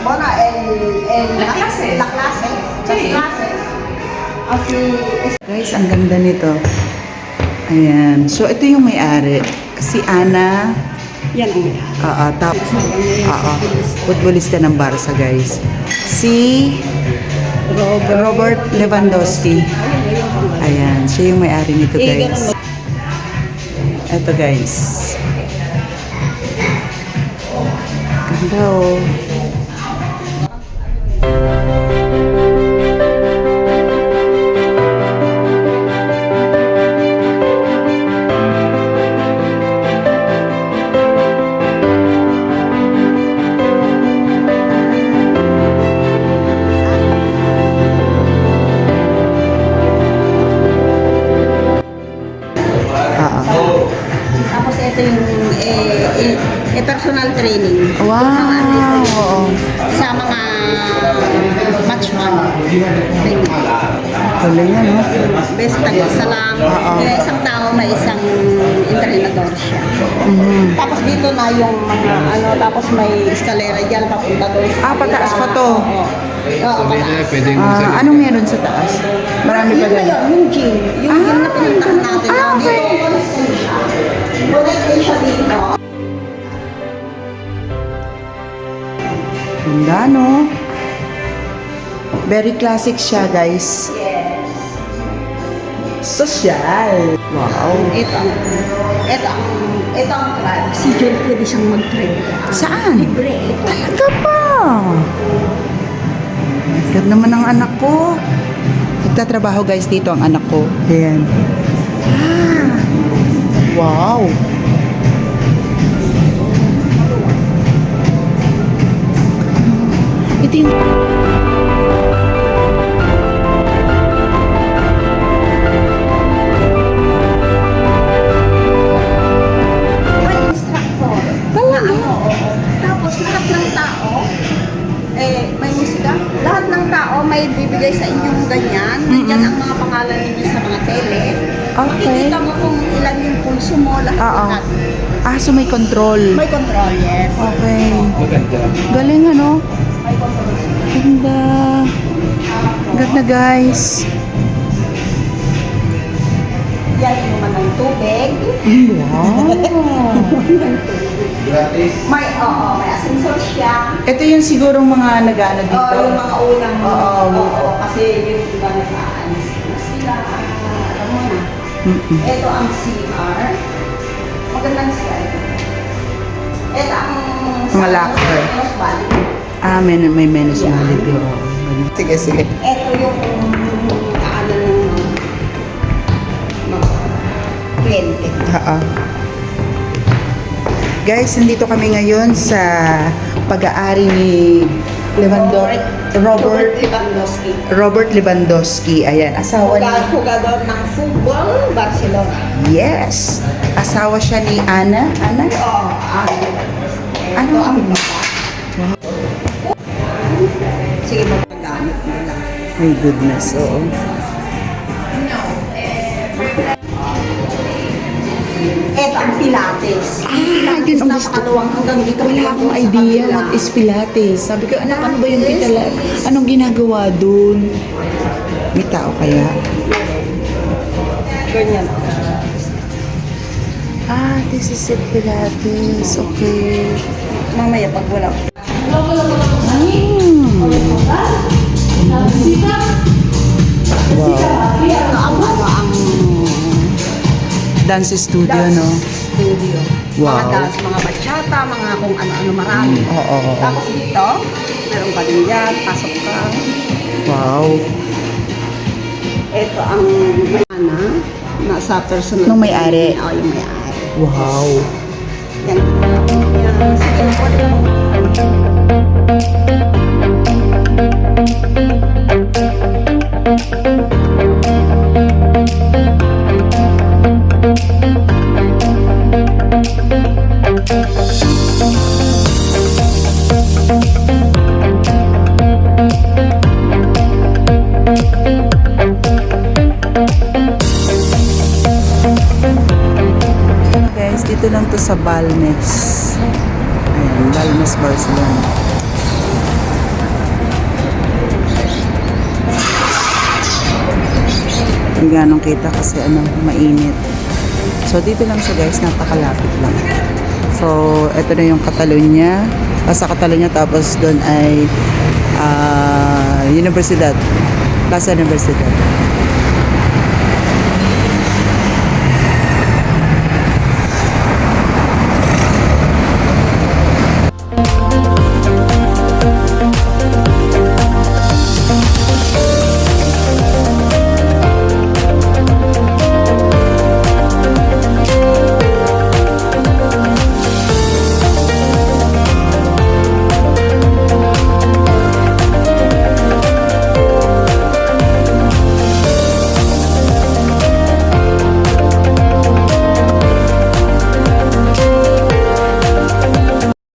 Bueno, La clase. La clase. Sí. Las clases. Así, Guys, ang ganda nito. Ayan. So, ito yung may-ari. Si Ana. yan ang yan. Oo. Futbolista ng Barca, guys. Si Robert Lewandowski. Ayan. Siya yung may-ari nito, guys. Ito, guys. Ganda, oh. Tapos ito yung personal training. Wow! Oo. Sa mga match 1. Training. Galing yan, no? Best tag-isa lang. Isang tao may isang entrenador siya. Tapos dito na yung mga tapos may eskalera dyan papunta doon. Pataas pa to. Oo, pataas. Anong meron sa taas? Marami pa Yun na dyan. yun, yung gym. Yung gym na pinuntahan natin. Okay. Dito, connected siya. Connected siya dito. Ganda, no? Very classic siya, guys. Yes. Social. Wow. Ito ang tribe. Si John pwede siyang mag-tribe. Saan? Libre. Ito. Talaga pa. Ganda naman ang anak ko. Nagtatrabaho, guys, dito ang anak ko. Ayan. Wow. Ito yung... May instructor. Tapos lahat ng tao, may musika. Lahat ng tao may bibigay sa inyong ganyan. Nandiyan ang mga pangalan ninyo sa mga tele. Okay. Makikita mo kung ilan yung pulso mo, lahat. So may control. May control, yes. Okay. Galing, ano? May control. Ganda. Ganda, guys. Yan yung naman ng tubig. Wow. May ascensor siya. Ito yung sigurong mga nag-ano dito. Yung mga unang, Oo. kasi yung iba nag-aanis na sila. Alam mo na. Ito ang CR. Magandang CR. Ito ang Mga locker. May municipality. Sige. Ito yung ng kliyente. Guys, nandito kami ngayon sa pag-aari ni Robert Lewandowski. Ayan, asawa ni... Jugador ng football, Barcelona. Yes! Asawa siya ni Ana. Ana? Ano ang sige, magagamit mo lang. My goodness, oo. Ito ang Pilates. Yun ang gusto ko. Hanggang dito. Wala akong idea what is Pilates. Sabi ko, anak, ano ba yung Pilates? Anong ginagawa dun? May tao kaya? Ganyan. This is it, Pilates. Okay. Mamaya pag wala. Wow. Ang Dance studio, no? studio. Wow. Mga dance, mga bachata, mga kung ano-ano marami. Oo. Tapos dito, meron pa din dyan, pasok ka. Wow. Ito ang nasa personal. Nung may-ari. Oo, yung may-ari. Wow. Yan. Sige, Guys, dito lang to sa Balmes. Ayan, Balmes, Barcelona. Hindi ganong kita kasi mainit. So, dito lang siya guys, napakalapit lang. So, ito na yung Catalonia. Sa Catalonia, tapos doon ay Universidad. Plaza Universidad.